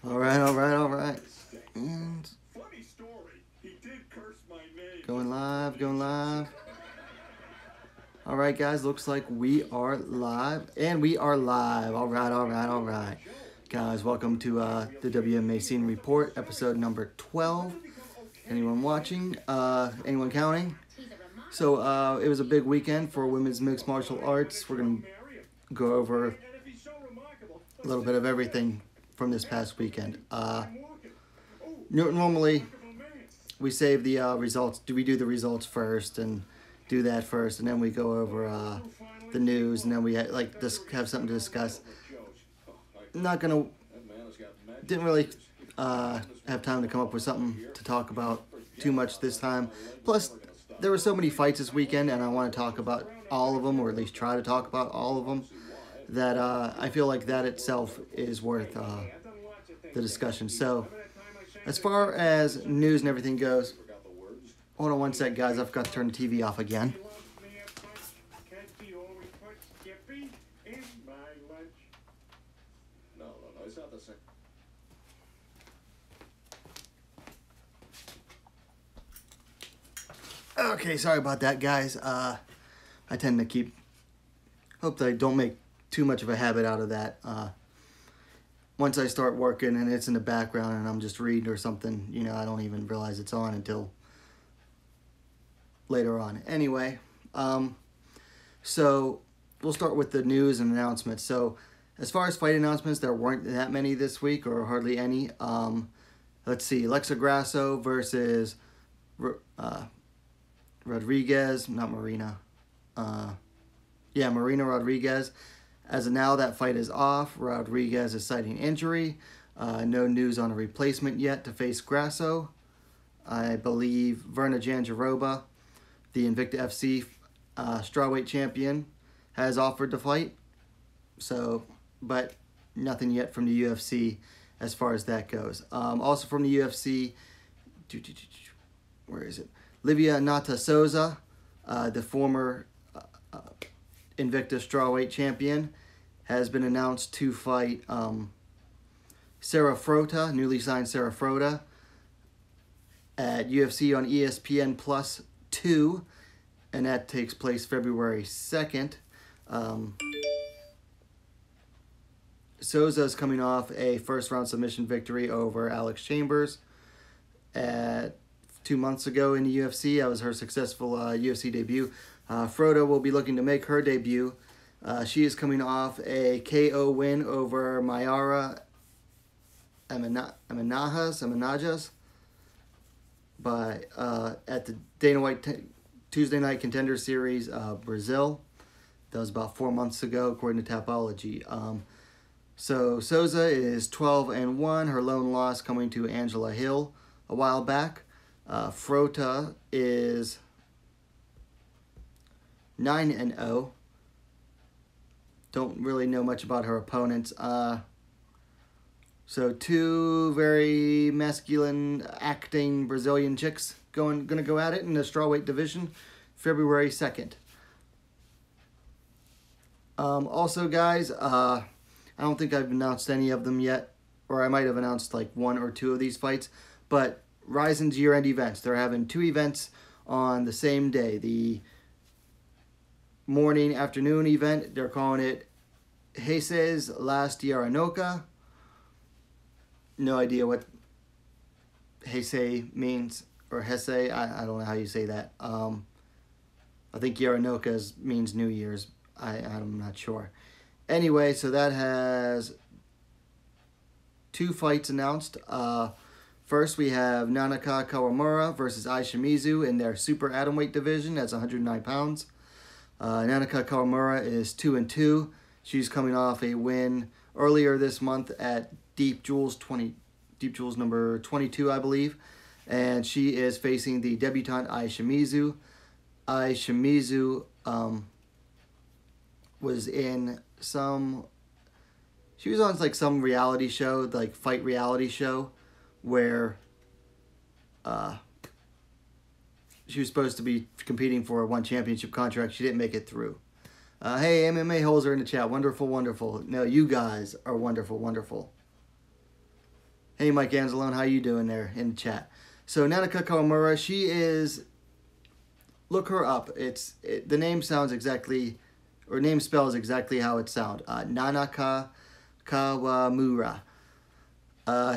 All right. And going live. All right, guys, looks like we are live. And we are live. All right. Guys, welcome to the WMMA Scene Report, episode number 12. Anyone watching? Anyone counting? So it was a big weekend for women's mixed martial arts. We're going to go over a little bit of everything from this past weekend. Normally, we save the results. We do the results first and do that first, and then we go over the news, and then we have something to discuss. Didn't really have time to come up with something to talk about too much this time. Plus, there were so many fights this weekend, and I want to talk about all of them, or at least try to talk about all of them, that I feel like that itself is worth the discussion. So, as far as news and everything goes, hold on one sec, guys. I forgot to turn the TV off again. No, it's not the same. Okay, sorry about that, guys. I tend to hope that I don't make too much of a habit out of that. Once I start working and it's in the background and I'm just reading or something, I don't even realize it's on until later on. Anyway, so we'll start with the news and announcements. So as far as fight announcements, there weren't that many this week, or hardly any. Let's see, Alexa Grasso versus Rodriguez, not Marina. Marina Rodriguez. As of now, that fight is off. Rodriguez is citing injury. No news on a replacement yet to face Grasso. I believe Verna Jandiroba, the Invicta FC strawweight champion, has offered to fight. So, but nothing yet from the UFC as far as that goes. Also from the UFC, where is it? Livia Nata Souza, the former Invicta strawweight champion, has been announced to fight Sarah Frota, newly signed Sarah Frota, at UFC on ESPN Plus 2, and that takes place February 2nd. Souza is coming off a first-round submission victory over Alex Chambers at 2 months ago in the UFC. That was her successful UFC debut. Frota will be looking to make her debut. She is coming off a KO win over Mayara Amenajas at the Dana White Tuesday Night Contender Series, Brazil. That was about 4 months ago, according to Tapology. So Souza is 12-1. Her lone loss coming to Angela Hill a while back. Frota is 9-0. Don't really know much about her opponents. So two very masculine acting Brazilian chicks gonna go at it in the strawweight division, February 2nd. Also, guys, I don't think I've announced any of them yet, or I might have announced like one or two of these fights, but Rizin's year-end events. They're having two events on the same day. The morning-afternoon event, they're calling it Heisei's Last Yaranoka. No idea what Heisei means, or Heisei. I don't know how you say that. I think Yaranoka means New Year's. I'm not sure. Anyway, so that has two fights announced. First, we have Nanaka Kawamura versus Ai Shimizu in their super atomweight division. That's 109 pounds. Nanaka Kawamura is 2-2. She's coming off a win earlier this month at Deep Jewels number 22, I believe. And she is facing the debutante Ai Shimizu. Ai Shimizu was in she was on like some reality show, like fight reality show, where she was supposed to be competing for a one championship contract. She didn't make it through. Hey, MMA holes are in the chat. Wonderful. No, you guys are wonderful. Hey, Mike Anzalone, how you doing there in the chat? So Nanaka Kawamura, she is, look her up. The name sounds exactly, or name spells exactly how it sounds. Nanaka Kawamura.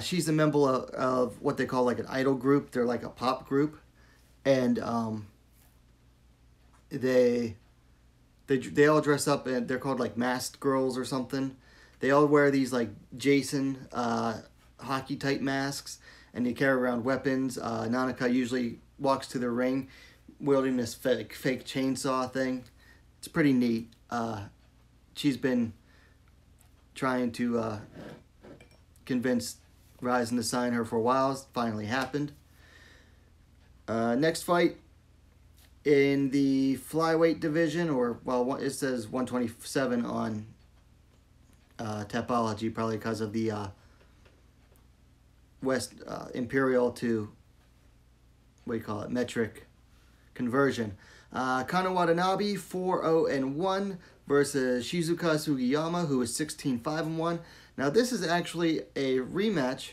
She's a member of what they call like an idol group. They're like a pop group, and they all dress up and they're called like masked girls or something. They all wear these like Jason hockey type masks, and they carry around weapons. Nanaka usually walks to the ring wielding this fake chainsaw thing. It's pretty neat. She's been trying to convince Ryzen to sign her for a while. It's finally happened. Next fight in the flyweight division, or well, it says 127 on Tapology, probably because of the West Imperial to what do you call it, metric conversion. Kana Watanabe 4-0-1 versus Shizuka Sugiyama, who is 16-5-1. Now this is actually a rematch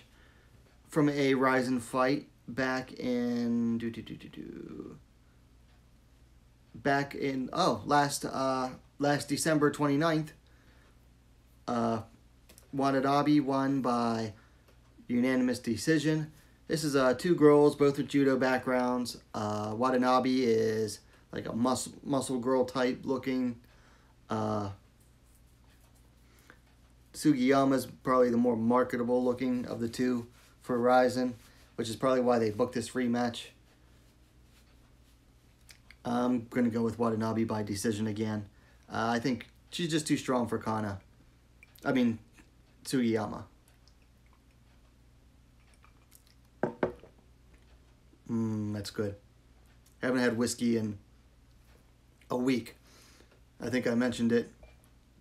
from a Ryzen fight back in last December 29th. Watanabe won by unanimous decision. This is two girls, both with judo backgrounds. Watanabe is like a muscle girl type looking. Sugiyama's probably the more marketable looking of the two for Ryzen, which is probably why they booked this rematch. I'm going to go with Watanabe by decision again. I think she's just too strong for Sugiyama. That's good. Haven't had whiskey in a week. I think I mentioned it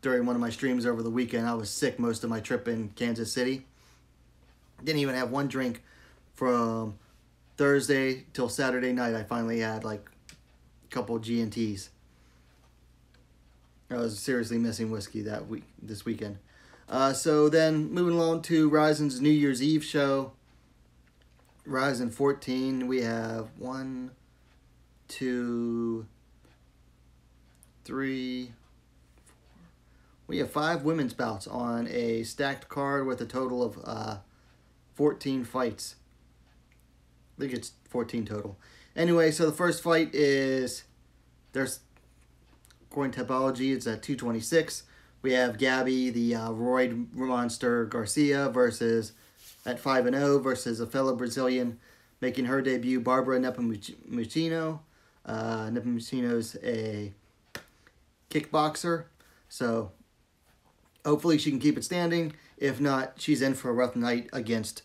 during one of my streams over the weekend. I was sick most of my trip in Kansas City. Didn't even have one drink from Thursday till Saturday night. I finally had like a couple G&Ts. I was seriously missing whiskey this weekend. So then moving along to Ryzen's New Year's Eve show. Ryzen 14, we have 1, 2, 3, 4. We have 5 women's bouts on a stacked card with a total of 14 fights. I think it's 14 total. Anyway, so the first fight is, according to Tapology, it's at 226. We have Gabby, the roid monster Garcia, versus at 5-0 versus a fellow Brazilian making her debut, Barbara Nepomuceno. Nepomuceno's a kickboxer, so hopefully she can keep it standing. If not, she's in for a rough night against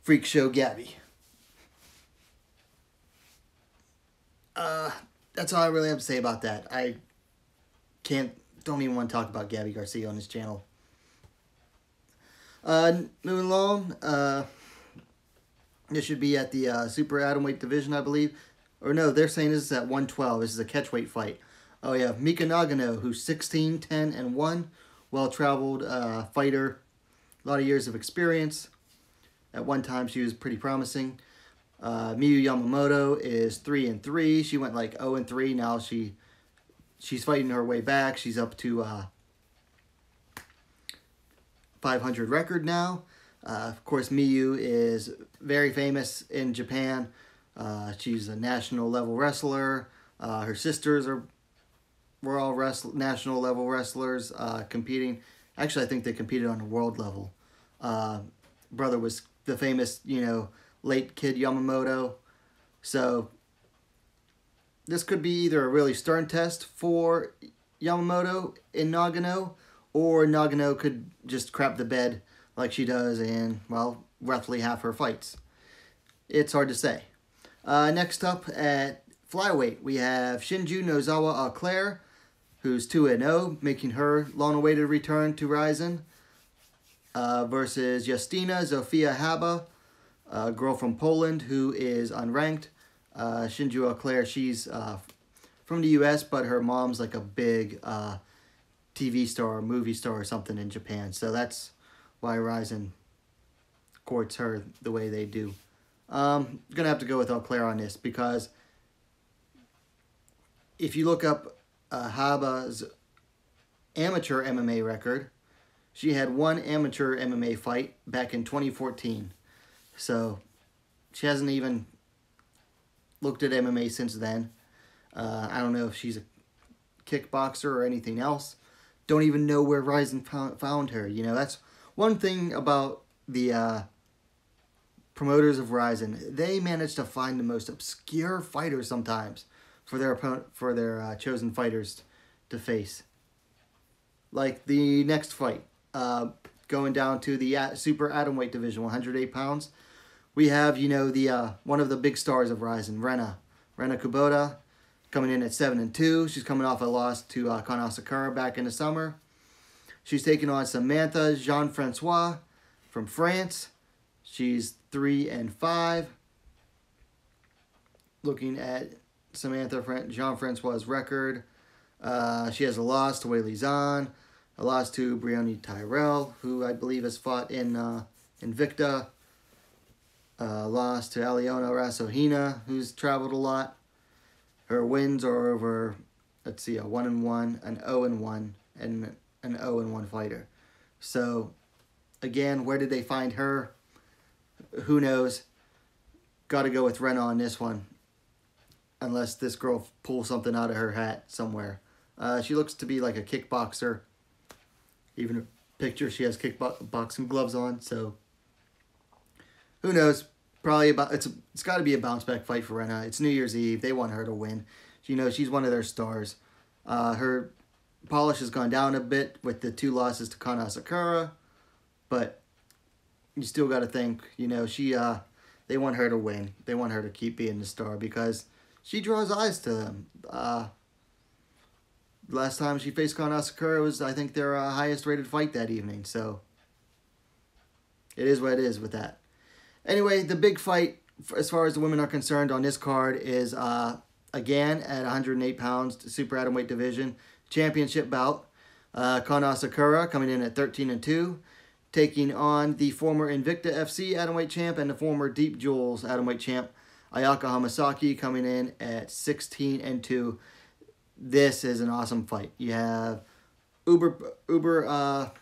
Freak Show Gabby. That's all I really have to say about that. I don't even want to talk about Gabby Garcia on this channel. Moving along, this should be at the super atomweight division, I believe. Or no, they're saying this is at 112. This is a catchweight fight. Oh yeah, Mika Nagano, who's 16-10-1, well-traveled fighter, a lot of years of experience. At one time, she was pretty promising. Miyu Yamamoto is 3-3. She went like 0-3. Now she's fighting her way back. She's up to 500 record now. Of course, Miyu is very famous in Japan. She's a national level wrestler. Her sisters were all national level wrestlers competing. Actually, I think they competed on a world level. Brother was the famous, late Kid Yamamoto. So this could be either a really stern test for Yamamoto in Nagano, or Nagano could just crap the bed like she does in, well, roughly half her fights. It's hard to say. Next up at flyweight, we have Shinju Nozawa Auclair, who's 2-0, making her long-awaited return to Ryzen, versus Justina Zofia Haba, a girl from Poland who is unranked. Shinju Auclair, she's from the U.S., but her mom's like a big TV star or movie star or something in Japan. So that's why Ryzen courts her the way they do. I'm going to have to go with Eau Claire on this because if you look up Haba's amateur MMA record, she had one amateur MMA fight back in 2014. So she hasn't even looked at MMA since then. I don't know if she's a kickboxer or anything else. Don't even know where Ryzen found her. You know, that's one thing about the promoters of Ryzen. They manage to find the most obscure fighters sometimes for their chosen fighters to face. Like the next fight, going down to the super atomweight division, 108 pounds. We have, you know, the one of the big stars of Ryzen, Rena Kubota, coming in at 7-2. She's coming off a loss to Kana Sakura back in the summer. She's taking on Samantha Jean-Francois from France. She's 3-5. Looking at Samantha Jean-Francois' record, she has a loss to Weili Zhang, a loss to Brioni Tyrell, who I believe has fought in Invicta, loss to Aliona Rasohina, who's traveled a lot. Her wins are over, let's see, a 1-1, an 0-1, and an 0-1 fighter. So, again, where did they find her? Who knows? Got to go with Rena on this one. Unless this girl pulls something out of her hat somewhere. She looks to be like a kickboxer. Even her picture, she has kickboxing gloves on. So, who knows? Probably it's got to be a bounce back fight for Rena. It's New Year's Eve. They want her to win. You know, she's one of their stars. Her polish has gone down a bit with the 2 losses to Kana Sakura, but you still got to think, you know, they want her to win. They want her to keep being the star because she draws eyes to them. Last time she faced Kana Sakura was, I think, their highest rated fight that evening. So it is what it is with that. Anyway, the big fight, as far as the women are concerned on this card, is, again, at 108 pounds, super atomweight division, championship bout. Kana Sakura coming in at 13-2, taking on the former Invicta FC atomweight champ and the former Deep Jewels atomweight champ, Ayaka Hamasaki, coming in at 16-2. This is an awesome fight. You have uber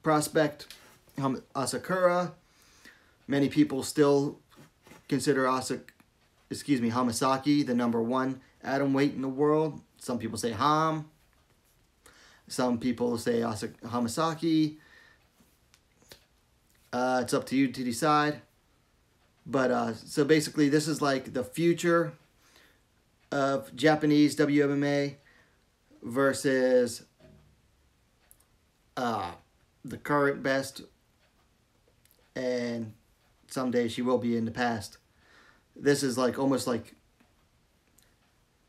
prospect Asakura. Many people still consider Hamasaki the #1 atomweight in the world. Some people say Ham. Some people say Hamasaki. It's up to you to decide. But so basically, this is like the future of Japanese WMMA versus the current best, and someday she will be in the past. This is like almost like,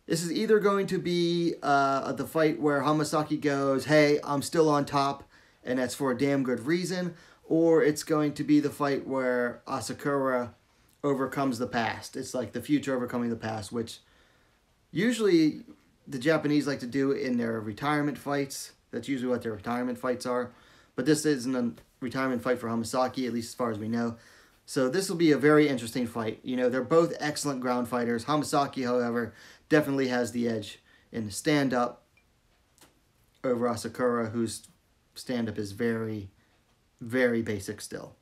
this is either going to be the fight where Hamasaki goes, hey, I'm still on top, and that's for a damn good reason, or it's going to be the fight where Asakura overcomes the past. It's like the future overcoming the past, which usually the Japanese like to do in their retirement fights. That's usually what their retirement fights are. But this isn't a retirement fight for Hamasaki, at least as far as we know. So this will be a very interesting fight. You know, they're both excellent ground fighters. Hamasaki, however, definitely has the edge in the stand-up over Asakura, whose stand-up is very, very basic still.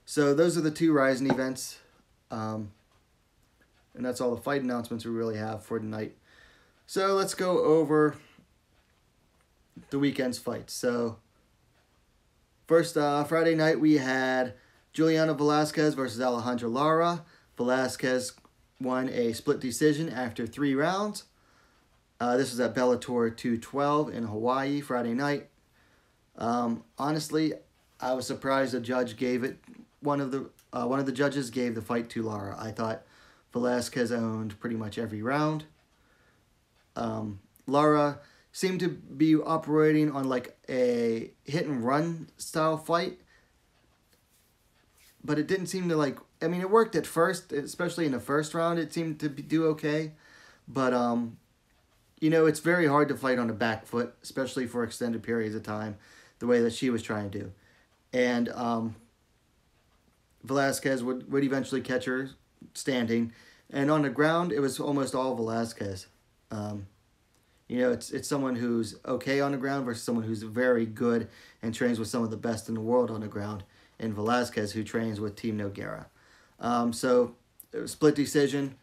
So those are the 2 Ryzen events. And that's all the fight announcements we really have for tonight. So let's go over the weekend's fights. So first, Friday night we had Juliana Velasquez versus Alejandra Lara. Velasquez won a split decision after 3 rounds. This was at Bellator 212 in Hawaii Friday night. Honestly, I was surprised the judge gave it. One of the judges gave the fight to Lara. I thought Velasquez owned pretty much every round. Lara seemed to be operating on like a hit and run style fight, but it didn't seem to like, I mean, it worked at first, especially in the first round. It seemed to do okay, but you know, it's very hard to fight on the back foot, especially for extended periods of time, the way that she was trying to do. And Velasquez would eventually catch her standing. And on the ground, it was almost all Velasquez. You know, it's someone who's okay on the ground versus someone who's very good and trains with some of the best in the world on the ground. And Velasquez, who trains with Team Nogueira. So, it was split decision.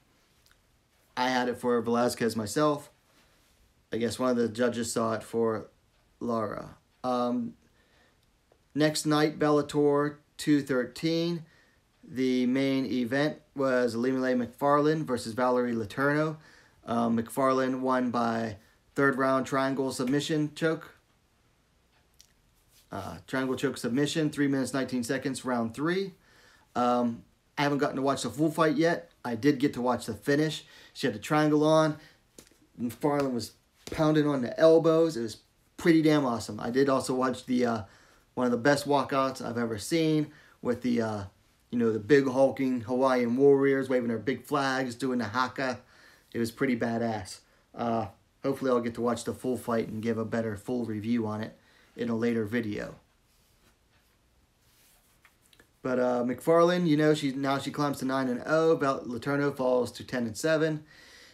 I had it for Velasquez myself. I guess one of the judges saw it for Lara. Next night, Bellator 213. The main event was Limele McFarland versus Valerie Letourneau. McFarland won by third round triangle submission choke. Triangle choke submission, 3 minutes 19 seconds, round 3. I haven't gotten to watch the full fight yet. I did get to watch the finish. She had the triangle on. McFarland was pounding on the elbows. It was pretty damn awesome. I did also watch the one of the best walkouts I've ever seen with the you know, the big hulking Hawaiian warriors waving their big flags, doing the haka. It was pretty badass. Hopefully I'll get to watch the full fight and give a better full review on it in a later video. But McFarland, you know, she climbs to 9-0. Letourneau falls to 10-7.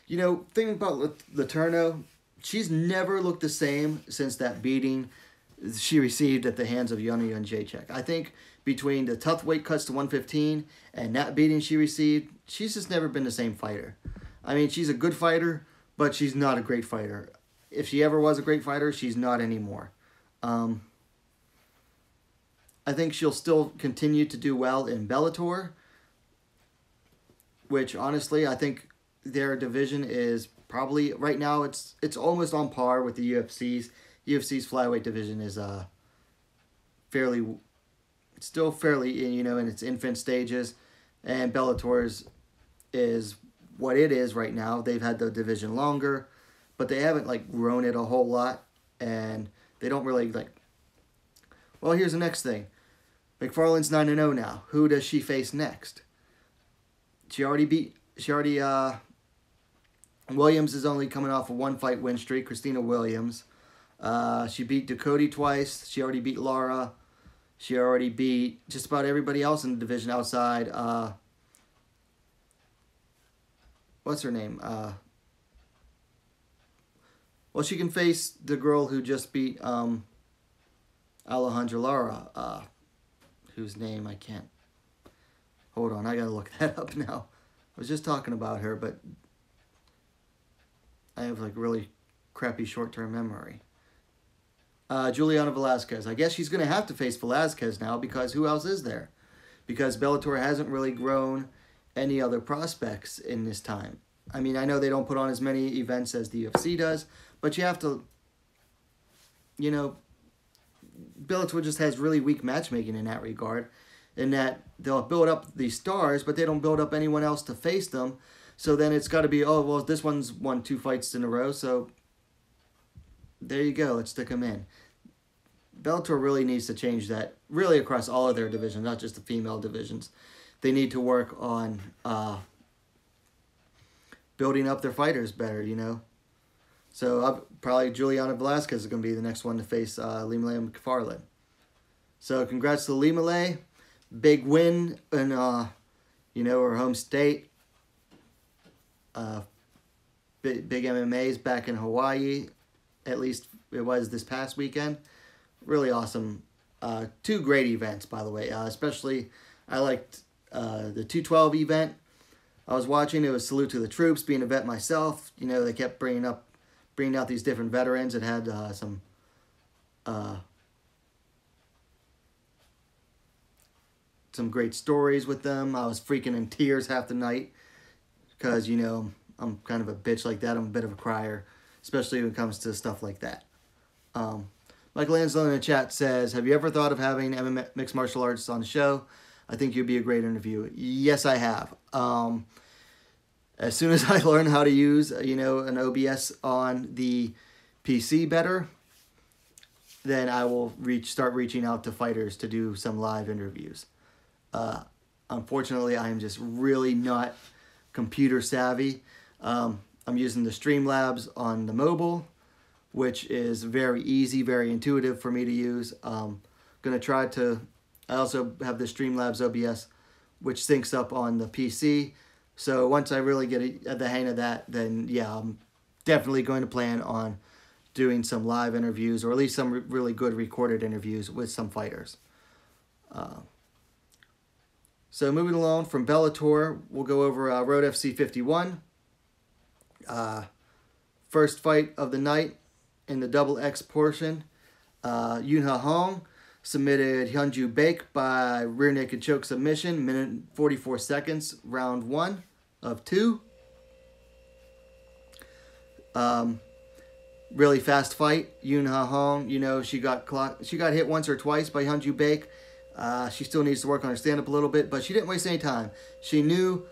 You know, thinking about Letourneau, she's never looked the same since that beating she received at the hands of Yana Jędrzejczyk. I think between the tough weight cuts to 115 and that beating she received, she's just never been the same fighter. I mean, she's a good fighter, but she's not a great fighter. If she ever was a great fighter, she's not anymore. I think she'll still continue to do well in Bellator, which honestly, I think their division is probably, right now, it's almost on par with the UFC's. UFC's flyweight division is still fairly, you know, in its infant stages, and Bellator's is what it is right now. They've had the division longer, but they haven't like grown it a whole lot, and they don't really like. Well, here's the next thing. McFarland's 9-0 now. Who does she face next? Williams is only coming off a 1-fight win streak. Christina Williams. She beat Ducote twice. She already beat Lara. She already beat just about everybody else in the division outside. What's her name? Well, she can face the girl who just beat Alejandra Lara. Whose name I can't. Hold on, I gotta look that up now. I was just talking about her, but I have like really crappy short-term memory. Juliana Velasquez. I guess she's going to have to face Velasquez now, because who else is there? Because Bellator hasn't really grown any other prospects in this time. I mean, I know they don't put on as many events as the UFC does, but you have to, you know, Bellator just has really weak matchmaking in that regard, in that they'll build up these stars, but they don't build up anyone else to face them. So then it's got to be, oh, well, this one's won 2 fights in a row, so there you go, let's stick them in. Bellator really needs to change that, really across all of their divisions, not just the female divisions. They need to work on building up their fighters better, you know. So probably Juliana Velasquez is going to be the next one to face Limele McFarland. So congrats to Limele. Big win in, you know, her home state. Big MMA's back in Hawaii. At least it was this past weekend. Really awesome. 2 great events, by the way. Especially, I liked the 212 event. I was watching. It was Salute to the Troops. Being a vet myself, you know, they kept bringing out these different veterans. It had some great stories with them. I was freaking in tears half the night because, you know, I'm kind of a bitch like that. I'm a bit of a crier, especially when it comes to stuff like that. Michael Ansel in the chat says, have you ever thought of having MMA mixed martial arts on the show? I think you'd be a great interview. Yes, I have. As soon as I learn how to use, you know, an OBS on the PC better, then I will start reaching out to fighters to do some live interviews. Unfortunately, I am just really not computer savvy. I'm using the Streamlabs on the mobile, which is very easy, very intuitive for me to use. Gonna try to. I also have the Streamlabs OBS which syncs up on the PC. So once I really get the hang of that, then yeah, I'm definitely going to plan on doing some live interviews, or at least some really good recorded interviews with some fighters. So moving along from Bellator, we'll go over Road FC 51. First fight of the night in the double X portion. Yoon-Ha Hong submitted Hyunju Baek by rear naked choke submission, minute 44 seconds, round 1 of 2. Really fast fight. Yoon-Ha Hong, you know, she got hit once or twice by Hyunju Baek. She still needs to work on her stand-up a little bit, but she didn't waste any time. She knows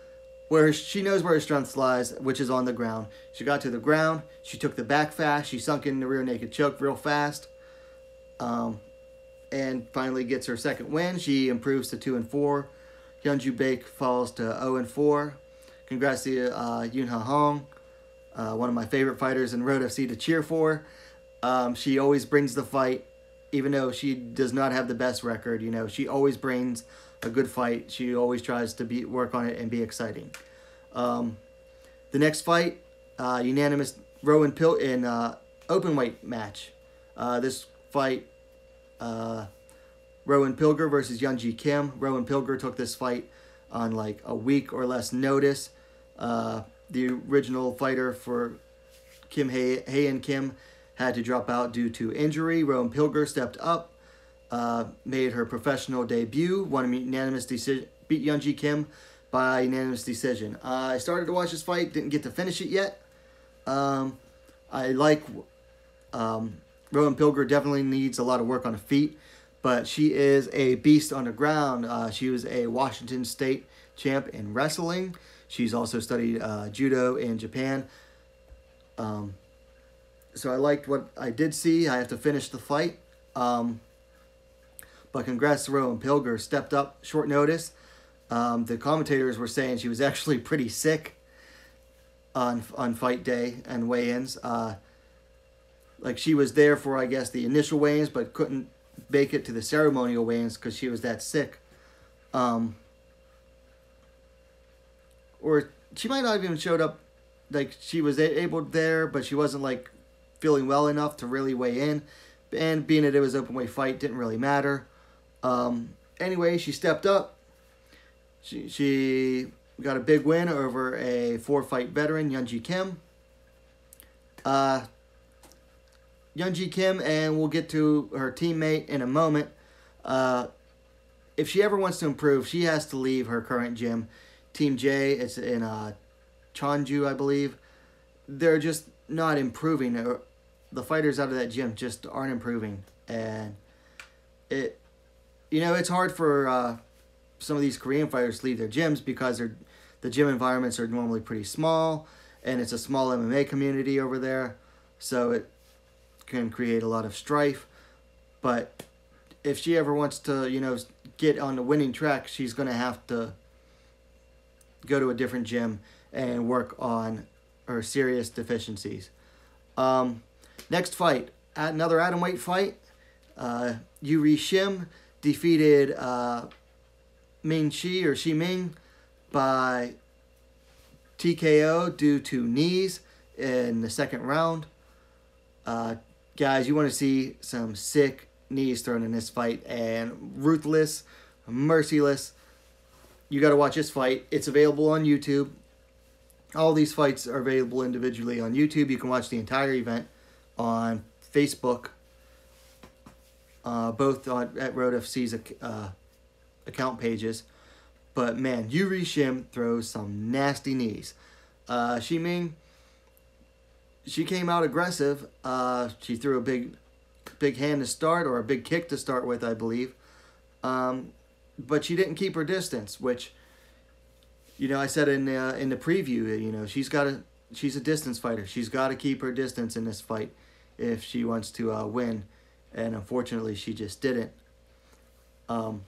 where her strength lies, which is on the ground. She got to the ground. She took the back fast. She sunk in the rear naked choke real fast. And finally gets her second win. She improves to 2-4. Hyunju Baek falls to 0-4. Congrats to Yoon-Ha Hong, one of my favorite fighters in Road FC to cheer for. She always brings the fight, even though she does not have the best record. You know, she always brings a good fight. She always tries to work on it and be exciting. The next fight, unanimous Rowan Pilt in open weight match. This fight, Rowan Pilger versus Young-Ji Kim. Rowan Pilger took this fight on like a week or less notice. The original fighter for Hae-In Kim had to drop out due to injury. Rowan Pilger stepped up, made her professional debut, won a unanimous decision, beat Young-Ji Kim by unanimous decision. I started to watch this fight, didn't get to finish it yet. I like Rowan Pilger, definitely needs a lot of work on her feet, but she is a beast on the ground. She was a Washington State champ in wrestling. She's also studied judo in Japan. So I liked what I did see. I have to finish the fight. But congrats to Rowan Pilger. Stepped up short notice. The commentators were saying she was actually pretty sick on fight day and weigh-ins. Like she was there for, I guess, the initial weigh-ins, but couldn't make it to the ceremonial weigh-ins because she was that sick. Or she might not have even showed up. Like she was able there, but she wasn't like feeling well enough to really weigh in. And being that it was an open weight fight, didn't really matter. Anyway, she stepped up. She got a big win over a 4-fight veteran, Young-Ji Kim. Young-Ji Kim, and we'll get to her teammate in a moment. If she ever wants to improve, she has to leave her current gym. Team J, it's in Cheonju, I believe. They're just not improving. The fighters out of that gym just aren't improving. And it's hard for some of these Korean fighters to leave their gyms because the gym environments are normally pretty small, and it's a small MMA community over there, so it can create a lot of strife. But if she ever wants to, get on the winning track, she's going to have to go to a different gym and work on her serious deficiencies. Next fight, another atomweight fight. Yuri Shim defeated Shi Ming by TKO due to knees in the second round. Guys, you want to see some sick knees thrown in this fight, and ruthless, merciless. You got to watch this fight. It's available on YouTube. All these fights are available individually on YouTube. You can watch the entire event on Facebook, both at Road FC's account pages. But man, Yuri Shim throws some nasty knees. Shi Ming, she came out aggressive. She threw a big hand to start, or a big kick to start with, I believe. But she didn't keep her distance, which, I said in the preview, she's a distance fighter. She's got to keep her distance in this fight if she wants to win, and unfortunately, she just didn't. And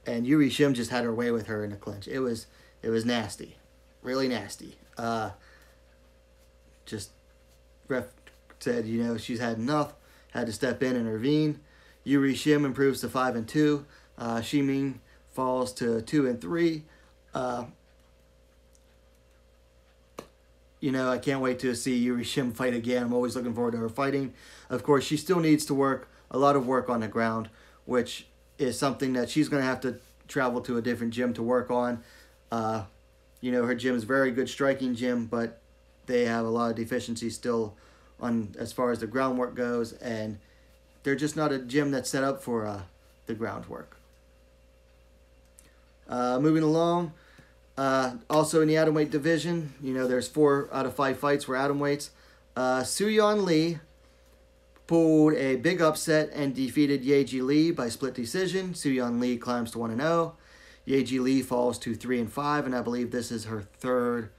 Yuri Shim just had her way with her in the clinch. It was nasty, really nasty. Just ref said, she's had enough, had to step in and intervene. Yuri Shim improves to 5-2. Shiming falls to 2 and 3. You know, I can't wait to see Yuri Shim fight again. I'm always looking forward to her fighting. Of course, she still needs to work a lot of work on the ground, which is something that she's going to have to travel to a different gym to work on. You know, her gym is a very good striking gym, but they have a lot of deficiencies still on as far as the groundwork goes, and they're just not a gym that's set up for the groundwork. Moving along, also in the atomweight division, you know, there's 4 out of 5 fights were atomweights. Soo-Yeon Lee pulled a big upset and defeated Yeji Lee by split decision. Soo-Yeon Lee climbs to 1-0. Yeji Lee falls to 3-5, and I believe this is her third.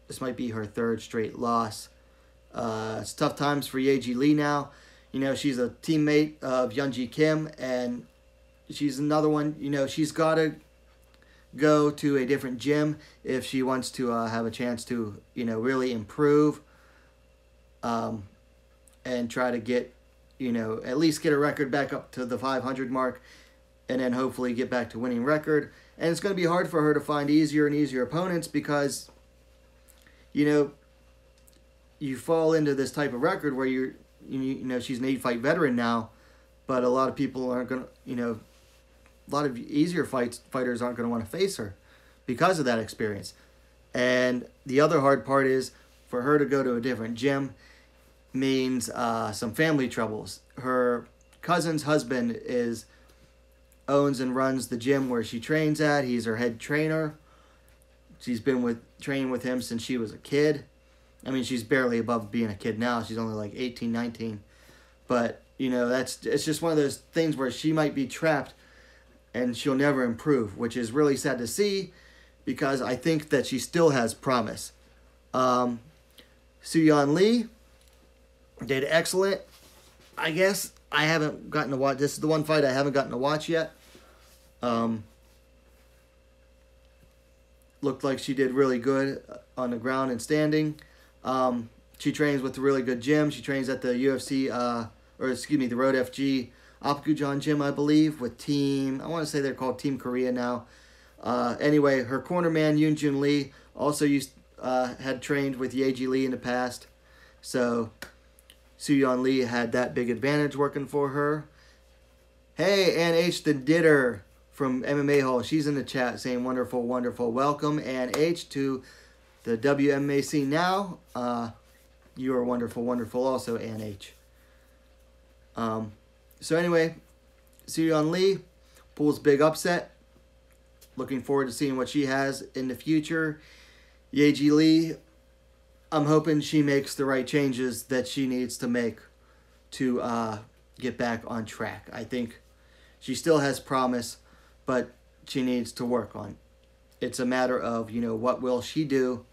This might be her third straight loss. It's tough times for Yeji Lee now. You know, she's a teammate of Yoonji Kim, and she's another one. You know, she's got to go to a different gym if she wants to have a chance to, you know, really improve. And try to get, you know, at least get a record back up to the 500 mark, and then hopefully get back to winning record. And it's going to be hard for her to find easier and easier opponents because, you know, you fall into this type of record where you know, she's an 8-fight veteran now, but a lot of people aren't going to, you know, a lot of easier fighters aren't going to want to face her because of that experience. And the other hard part is for her to go to a different gym means some family troubles. Her cousin's husband owns and runs the gym where she trains at. He's her head trainer. She's been training with him since she was a kid. I mean, she's barely above being a kid now. She's only like 18, 19. But, you know, it's just one of those things where she might be trapped and she'll never improve, which is really sad to see because I think that she still has promise. Soo-Yeon Lee did excellent. I guess I haven't gotten to watch. This is the one fight I haven't gotten to watch yet. Looked like she did really good on the ground and standing. She trains with a really good gym. She trains at the UFC, the Road FG Apgujeong gym, I believe, with I want to say they're called Team Korea now. Anyway, her corner man, Yoon-Jun Lee, also had trained with Yeji Lee in the past. So Soo-Yeon Lee had that big advantage working for her. Hey, Ann H. the Ditter from MMA Hall. She's in the chat saying wonderful, wonderful. Welcome, Ann H. to the WMMA scene now. You are wonderful, wonderful also, Ann H. So anyway, Soo-Yeon Lee pulls big upset. Looking forward to seeing what she has in the future. Yeji Lee, I'm hoping she makes the right changes that she needs to make to get back on track. I think she still has promise, but she needs to work on it. It's a matter of, you know, what will she do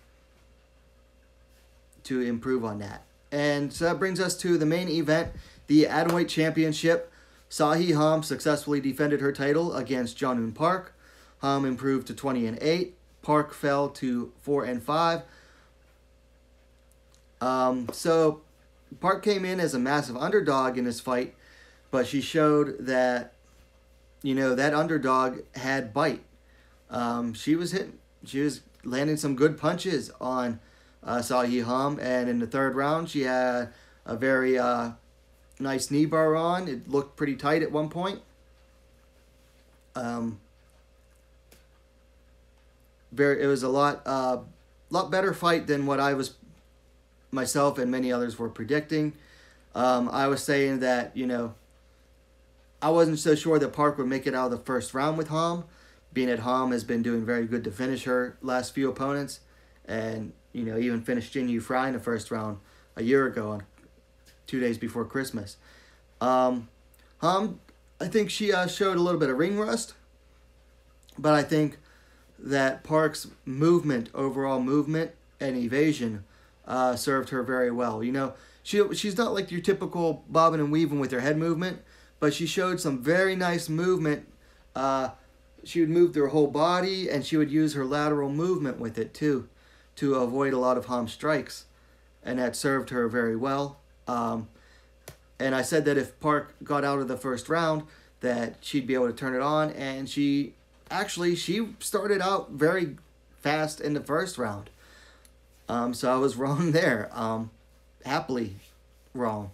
to improve on that. And so that brings us to the main event, the Atomweight Championship. Sahi Ham successfully defended her title against Jong-Eun Park. Ham improved to 20-8. Park fell to 4-5. So Park came in as a massive underdog in this fight, but she showed that, you know, that underdog had bite. She was landing some good punches on Sahi Ham, and in the third round she had a very nice knee bar on. It looked pretty tight at one point. It was a lot better fight than what I was myself and many others were predicting. I was saying that, you know, I wasn't so sure that Park would make it out of the first round with Ham, being that Ham has been doing very good to finish her last few opponents, and, you know, even finished Jin Yu Fry in the first round a year ago, 2 days before Christmas. Ham, I think she showed a little bit of ring rust, but I think that Park's overall movement and evasion served her very well. You know, she's not like your typical bobbing and weaving with her head movement, but she showed some very nice movement. She would move her whole body, and she would use her lateral movement with it too, to avoid a lot of Ham strikes, and that served her very well. And I said that if Park got out of the first round, that she'd be able to turn it on. And she started out very fast in the first round. So I was wrong there. Happily wrong.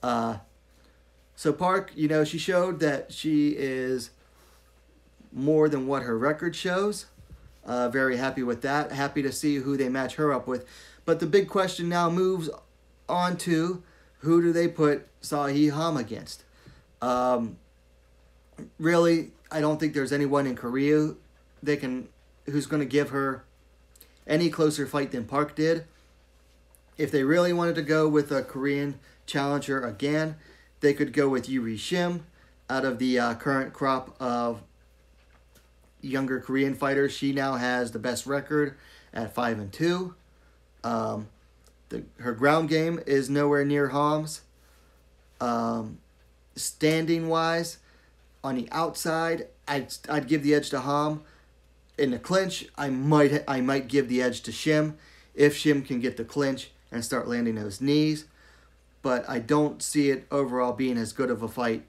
So Park, she showed that she is more than what her record shows. Very happy with that. Happy to see who they match her up with. But the big question now moves on to, who do they put Sahi Ham against? Really, I don't think there's anyone in Korea who's going to give her any closer fight than Park did. If they really wanted to go with a Korean challenger again, they could go with Yuri Shim. Out of the current crop of younger Korean fighters, she now has the best record at 5-2. Her ground game is nowhere near Ham's. Standing wise, on the outside, I'd give the edge to Ham. In the clinch, I might give the edge to Shim if Shim can get the clinch and start landing those knees. But I don't see it overall being as good of a fight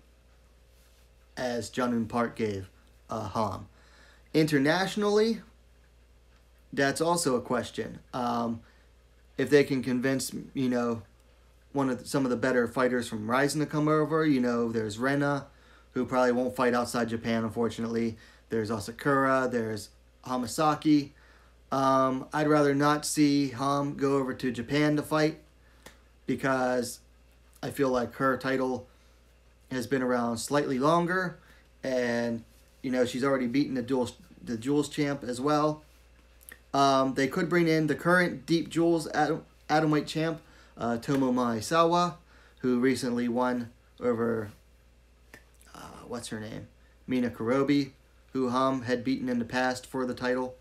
as Jungwon Park gave Ham. Internationally, that's also a question. If they can convince, some of the better fighters from Ryzen to come over, there's Rena, who probably won't fight outside Japan, unfortunately. There's Asakura, there's Hamasaki. I'd rather not see Ham go over to Japan to fight, because I feel like her title has been around slightly longer, and she's already beaten the Jules champ as well. They could bring in the current Deep Jules atomweight champ, Tomo Maesawa, who recently won over what's her name, Mina Kurobi, who Ham had beaten in the past for the title.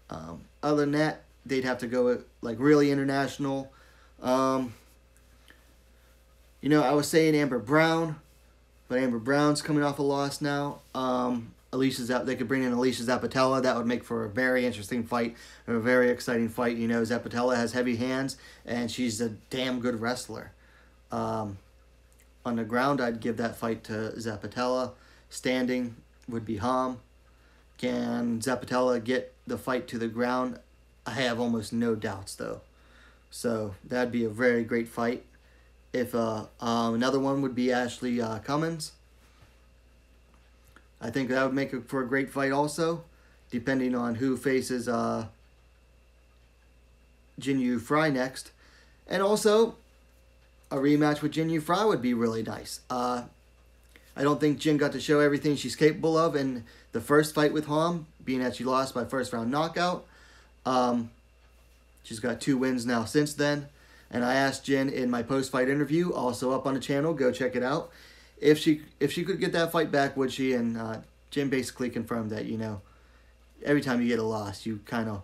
Other than that, they'd have to go really international. I was saying Amber Brown, but Amber Brown's coming off a loss now. They could bring in Alicia Zappitella. That would make for a very interesting fight, a very exciting fight. Zappitella has heavy hands, and she's a damn good wrestler. On the ground, I'd give that fight to Zappitella. Standing would be Ham. Can Zappitella get the fight to the ground? I have almost no doubts, though. So that'd be a very great fight. If another one would be Ashley Cummins. I think that would make it for a great fight also, depending on who faces Jinyu Fry next. And also, a rematch with Jinyu Fry would be really nice. I don't think Jin got to show everything she's capable of in the first fight with Ham, being that she lost by first round knockout. She's got 2 wins now since then. And I asked Jin in my post-fight interview, also up on the channel, go check it out, if she could get that fight back, would she? And Jin basically confirmed that, every time you get a loss, you kind of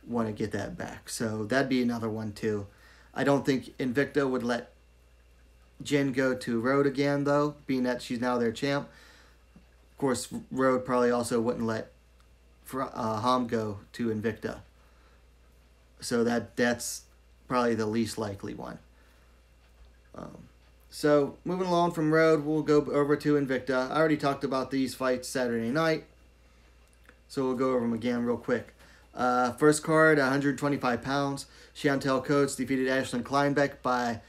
want to get that back. So that'd be another one too. I don't think Invicta would let Jin go to Road again, though, being that she's now their champ. Of course, Road probably also wouldn't let Ham go to Invicta. So that's probably the least likely one. So moving along from Road, we'll go over to Invicta. I already talked about these fights Saturday night, so we'll go over them again real quick. First card, 125 pounds. Chantel Coates defeated Ashlyn Kleinbeck by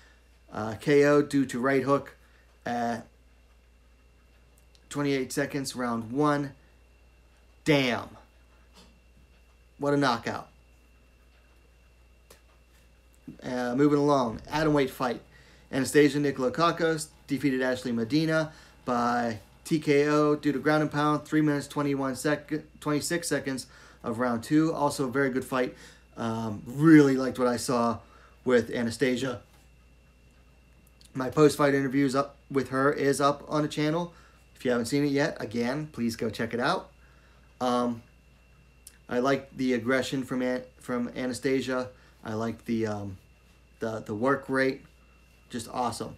KO due to right hook at 28 seconds, round 1. Damn. What a knockout. Moving along, atomweight fight. Anastasia Nikolakakos defeated Ashley Medina by TKO due to ground and pound, 3 minutes 26 seconds of round 2. Also a very good fight. Really liked what I saw with Anastasia. My post-fight interviews up with her is up on the channel. If you haven't seen it yet, again, please go check it out. I like the aggression from Anastasia. I like the work rate. Just awesome.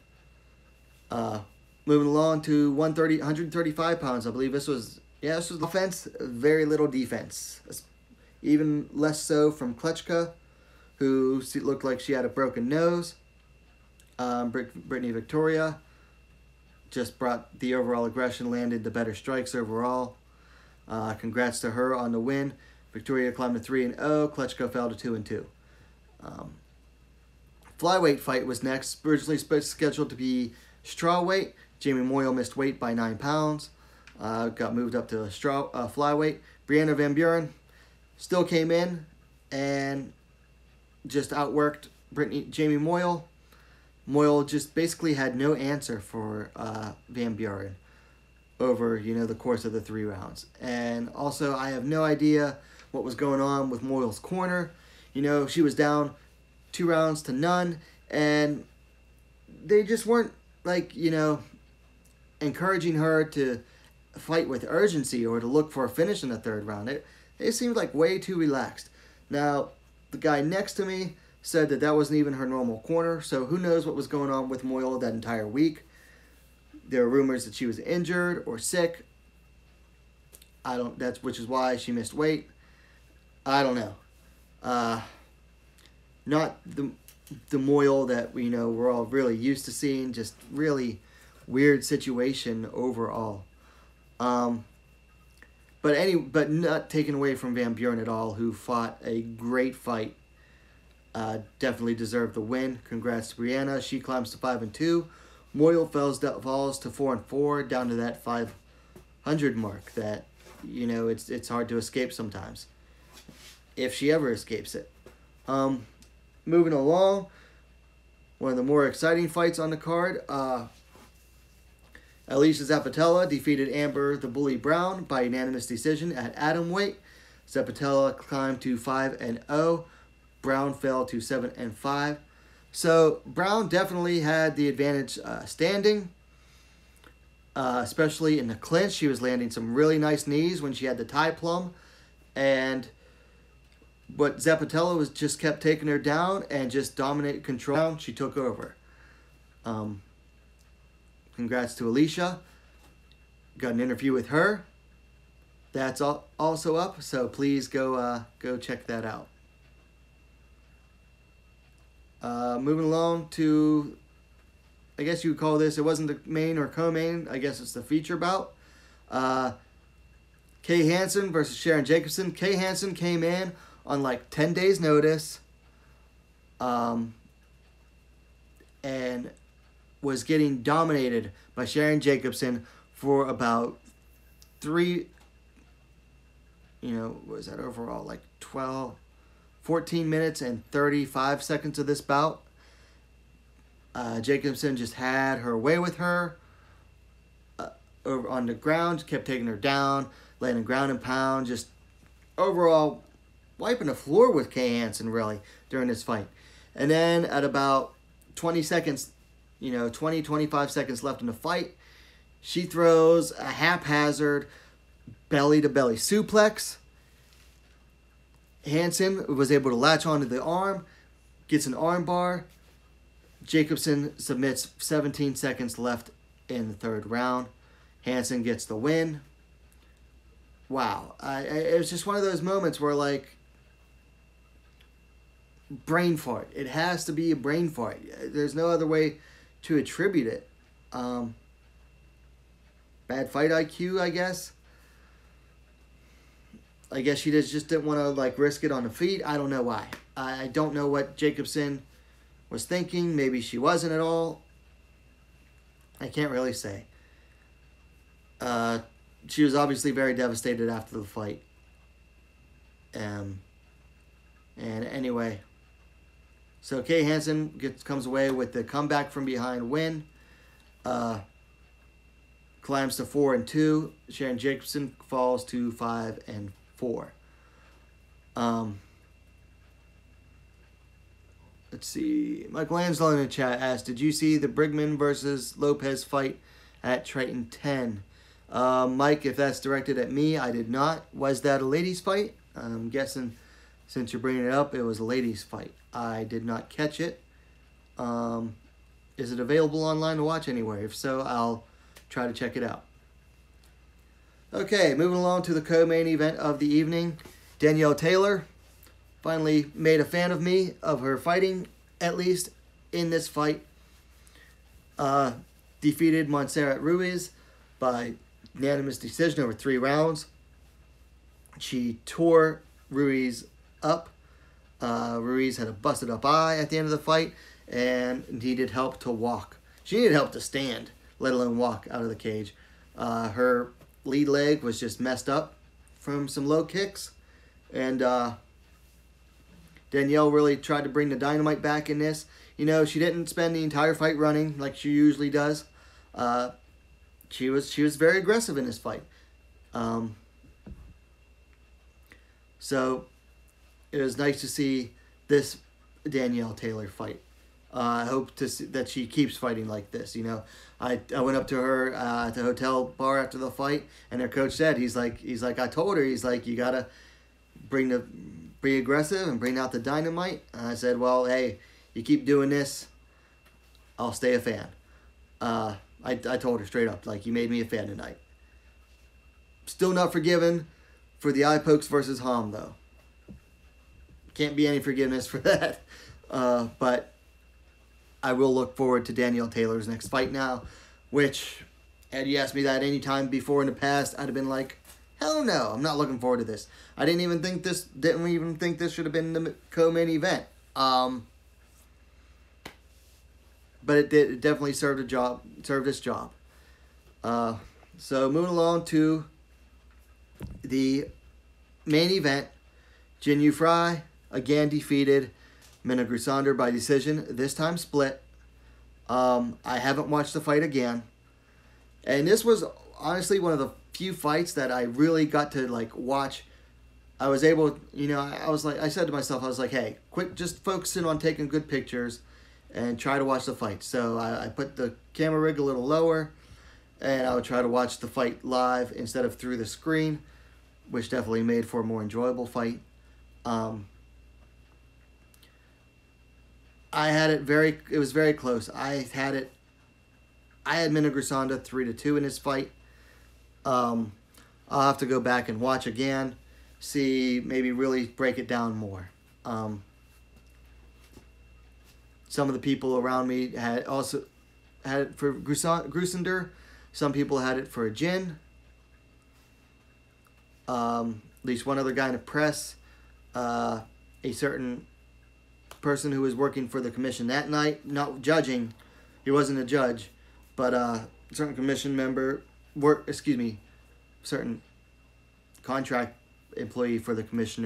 Moving along to 135 pounds. I believe this was offense, very little defense. Even less so from Klitschko, who looked like she had a broken nose. Brittany Victoria just brought the overall aggression, landed the better strikes overall. Congrats to her on the win. Victoria climbed to 3-0. Klitschko fell to 2-2. Flyweight fight was next. Originally scheduled to be strawweight. Jamie Moyle missed weight by 9 pounds. Got moved up to flyweight. Brianna Van Buren still came in and just outworked Jamie Moyle. Moyle just basically had no answer for Van Buren over, the course of the 3 rounds. And also, I have no idea what was going on with Moyle's corner. She was down 2 rounds to none, and they just weren't, encouraging her to fight with urgency or to look for a finish in the 3rd round. It seemed like way too relaxed. Now, the guy next to me said that wasn't even her normal corner, so who knows what was going on with Moyle that entire week. There are rumors that she was injured or sick. Which is why she missed weight. I don't know. Not the Moyle that we're all really used to seeing. Just really weird situation overall. But not taken away from Van Buren at all, who fought a great fight. Definitely deserved the win. Congrats to Brianna. She climbs to 5-2. Moyle falls to 4-4, down to that 500 mark that, it's hard to escape sometimes, if she ever escapes it. Moving along, one of the more exciting fights on the card, Alicia Zappitella defeated Amber the Bully Brown by unanimous decision at atomweight. Zappitella climbed to 5-0. Brown fell to 7-5. So Brown definitely had the advantage standing, especially in the clinch. She was landing some really nice knees when she had the tie plum, but Zappitella just kept taking her down and just dominated control. She took over. Congrats to Alicia. Got an interview with her. That's also up, so please go check that out. Moving along to, I guess you would call this, it wasn't the main or co-main, I guess it's the feature bout. Kay Hansen versus Sharon Jacobson. Kay Hansen came in on 10 days notice and was getting dominated by Sharon Jacobson for about 3, what was that overall, 14 minutes and 35 seconds of this bout. Jacobson just had her way with her over on the ground, kept taking her down, landing ground and pound, just overall wiping the floor with Kay Hansen, really, during this fight. And then at about 20 seconds, 25 seconds left in the fight, she throws a haphazard belly-to-belly suplex. Hansen was able to latch onto the arm, gets an arm bar. Jacobson submits 17 seconds left in the 3rd round. Hansen gets the win. Wow. It was just one of those moments where, brain fart. It has to be a brain fart. There's no other way to attribute it. Bad fight IQ, I guess. I guess she just didn't want to risk it on the feet. I don't know why. I don't know what Jacobson was thinking. Maybe she wasn't at all. I can't really say. She was obviously very devastated after the fight. And anyway, so Kay Hansen comes away with the comeback from behind win. Climbs to 4-2. Sharon Jacobson falls to 5-4. Let's see. Michael Ansel in the chat asked, did you see the Brigman versus Lopez fight at Triton 10? Mike, if that's directed at me, I did not. Was that a ladies fight? I'm guessing since you're bringing it up, it was a ladies fight. I did not catch it. Is it available online to watch anywhere? If so, I'll try to check it out. Okay, moving along to the co-main event of the evening. Danielle Taylor finally made a fan of me, of her fighting, at least in this fight. defeated Montserrat Ruiz by unanimous decision over 3 rounds. She tore Ruiz up. Ruiz had a busted up eye at the end of the fight and needed help to walk. She needed help to stand, let alone walk out of the cage. Her lead leg was just messed up from some low kicks. And Danielle really tried to bring the dynamite back in this. You know, she didn't spend the entire fight running like she usually does. She was very aggressive in this fight. So it was nice to see this Danielle Taylor fight. I hope to see that she keeps fighting like this. You know, I went up to her at the hotel bar after the fight, and her coach said, he's like, I told her, he's like, you gotta be aggressive and bring out the dynamite. And I said, well, hey, you keep doing this, I'll stay a fan. I told her straight up, like, you made me a fan tonight. Still not forgiven for the eye pokes versus Ham, though. Can't be any forgiveness for that. But I will look forward to Danielle Taylor's next fight now, which, had you asked me that any time before in the past, I'd have been like, hell no, I'm not looking forward to this. I didn't even think this should have been the co-main event. But it definitely served its job. So moving along to the main event, Jin Yu Fry again defeated Minna Grusander by decision, this time split. I haven't watched the fight again. And this was honestly one of the few fights that I really got to like watch. I was able, you know, I said to myself, I was like, hey, quit just focusing on taking good pictures and try to watch the fight. So I put the camera rig a little lower, and I would try to watch the fight live instead of through the screen, which definitely made for a more enjoyable fight. It was very close. I had Minna Grusander 3-2 in this fight. I'll have to go back and watch again, see, maybe really break it down more. Some of the people around me had it for Grusander. Some people had it for Jin. At least one other guy in the press, a certain person who was working for the commission that night, not judging, he wasn't a judge, but a certain commission member, certain contract employee for the commission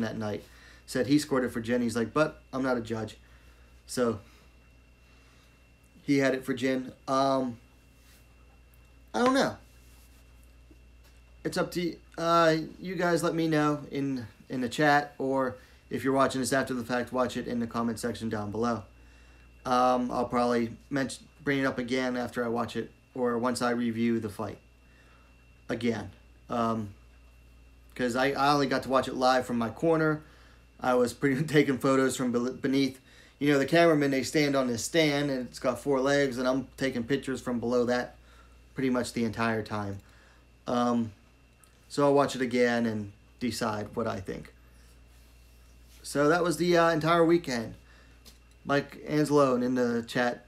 that night, said he scored it for Jin. He's like, but I'm not a judge. So he had it for Jin. I don't know. It's up to you guys. Let me know in the chat, or if you're watching this after the fact, watch it in the comment section down below. I'll probably bring it up again after I watch it, or once I review the fight again. Because I only got to watch it live from my corner. I was taking photos from beneath. You know, the cameramen, they stand on this stand, and it's got 4 legs, and I'm taking pictures from below that pretty much the entire time. So I'll watch it again and decide what I think. So that was the entire weekend. Mike Anslow in the chat.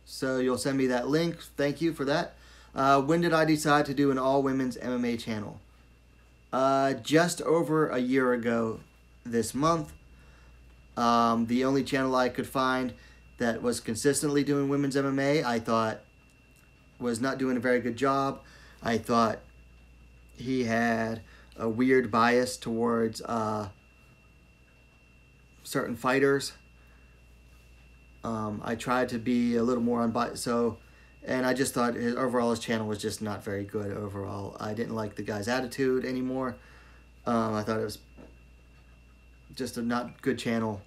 So you'll send me that link. Thank you for that. When did I decide to do an all-women's MMA channel? Just over a year ago this month. The only channel I could find that was consistently doing women's MMA, I thought, was not doing a very good job. I thought he had a weird bias towards certain fighters. I tried to be a little more unbiased, and I just thought his channel was just not very good overall. I didn't like the guy's attitude anymore. I thought it was just a not good channel.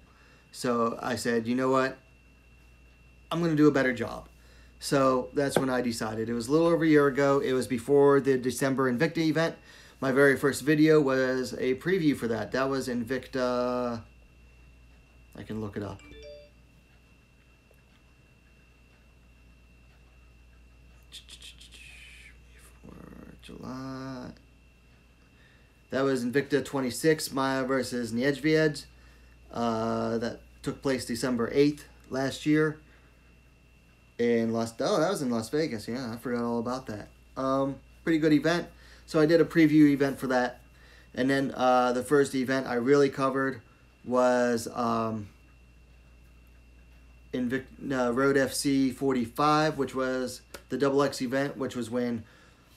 So I said, you know what? I'm going to do a better job. So that's when I decided. It was a little over a year ago. It was before the December Invicta event. My very first video was a preview for that. That was Invicta. I can look it up. July. That was Invicta 26, Maya versus Niedzwiecz. That took place December 8th last year. that was in Las Vegas. Yeah, I forgot all about that. Pretty good event. So I did a preview event for that. And then the first event I really covered was Road FC 45, which was the Double X event, which was when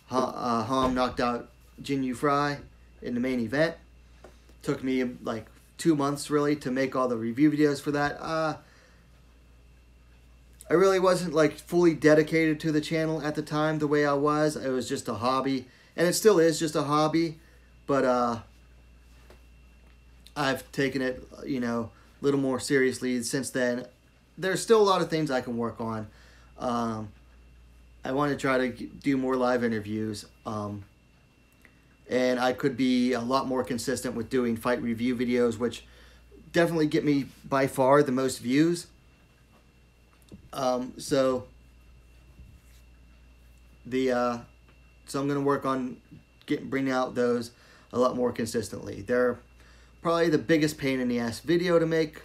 Ham knocked out Jin Yu Fry in the main event. Took me like 2 months really to make all the review videos for that. I really wasn't like fully dedicated to the channel at the time the way I was. It was just a hobby, and it still is just a hobby, but I've taken it, a little more seriously since then. There's still a lot of things I can work on. I want to try to do more live interviews, and I could be a lot more consistent with doing fight review videos, which definitely get me by far the most views. So I'm going to work on bringing out those a lot more consistently. They're probably the biggest pain in the ass video to make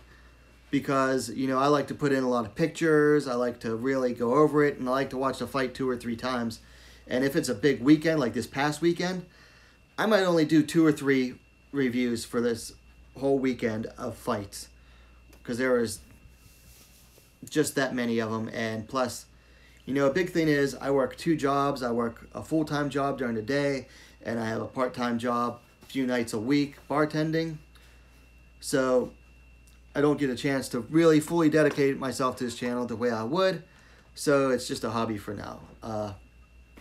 because, I like to put in a lot of pictures. I like to really go over it, and I like to watch the fight 2 or 3 times. And if it's a big weekend like this past weekend, I might only do 2 or 3 reviews for this whole weekend of fights because there was just that many of them. And plus, a big thing is I work 2 jobs. I work a full-time job during the day, and I have a part-time job a few nights a week bartending. So I don't get a chance to really fully dedicate myself to this channel the way I would. So it's just a hobby for now.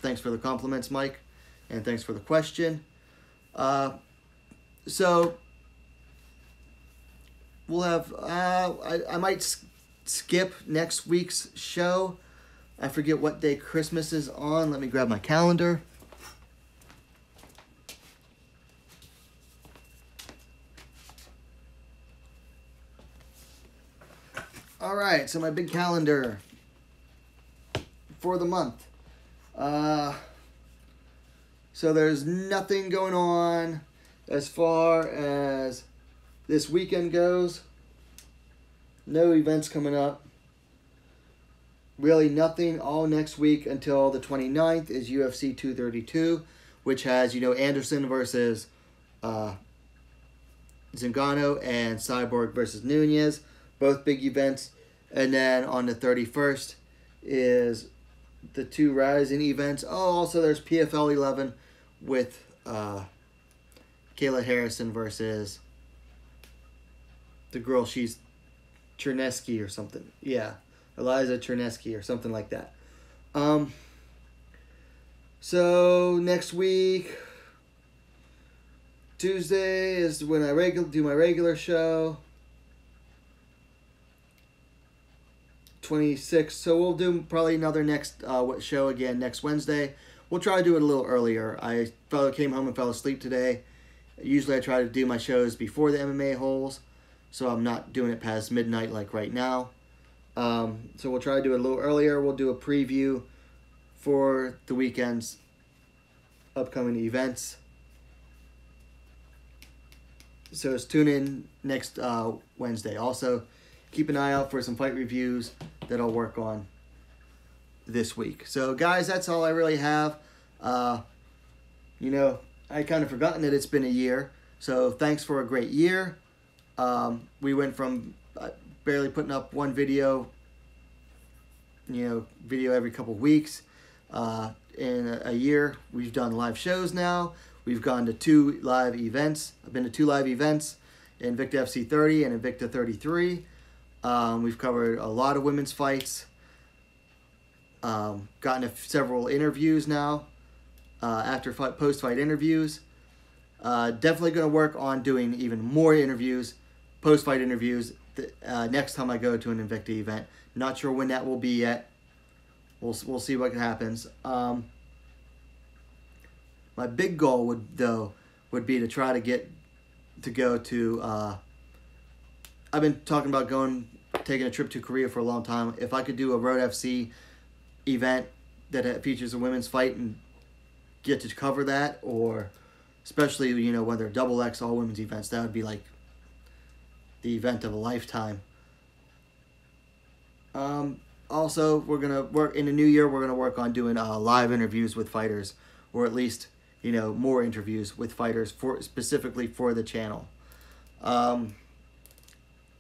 Thanks for the compliments, Mike, and thanks for the question. So we'll have, I might skip next week's show. I forget what day Christmas is on. Let me grab my calendar. All right, so my big calendar for the month. So there's nothing going on as far as this weekend goes. No events coming up. Really nothing all next week until the 29th is UFC 232, which has, Anderson versus Zingano and Cyborg versus Nunez. Both big events. And then on the 31st is the 2 Rising events. Oh, also there's PFL 11 with Kayla Harrison versus the girl, she's Chernesky or something. Yeah, Eliza Chernesky or something like that. So next week, Tuesday is when I do my regular show. 26th. So we'll do probably another next show again next Wednesday. We'll try to do it a little earlier. I came home and fell asleep today. Usually I try to do my shows before the MMA holes, so I'm not doing it past midnight like right now. So we'll try to do it a little earlier. We'll do a preview for the weekend's upcoming events. So tune in next Wednesday. Also, keep an eye out for some fight reviews that I'll work on this week. So, guys, that's all I really have. I kind of forgotten that it's been a year. So, thanks for a great year. We went from barely putting up one video, video every couple weeks. In a year, we've done live shows now. We've gone to 2 live events. I've been to 2 live events, Invicta FC 30 and Invicta 33. We've covered a lot of women's fights. Gotten several interviews now, post-fight interviews. Definitely going to work on doing even more interviews, post-fight interviews, next time I go to an Invicta event. Not sure when that will be yet. We'll see what happens. My big goal would be to try to get to go to. I've been talking about taking a trip to Korea for a long time. If I could do a Road FC event that features a women's fight and get to cover that, or especially, when they're double X all women's events, that would be like the event of a lifetime. also, we're gonna work in the new year. We're gonna work on doing live interviews with fighters, or at least more interviews with fighters for specifically for the channel.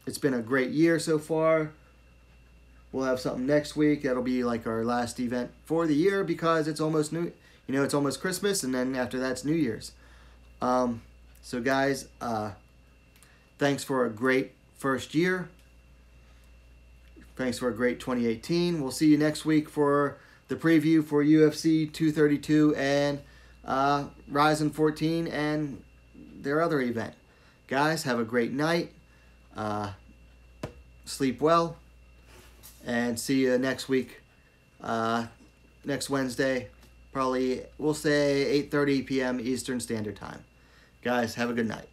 It's been a great year so far. We'll have something next week. That'll be like our last event for the year because it's almost new. It's almost Christmas, and then after that's New Year's. So guys, thanks for a great first year. Thanks for a great 2018. We'll see you next week for the preview for UFC 232 and Ryzen 14 and their other event. Guys, have a great night. Sleep well. And see you next week. Next Wednesday. Probably, we'll say 8:30 p.m. Eastern Standard Time. Guys, have a good night.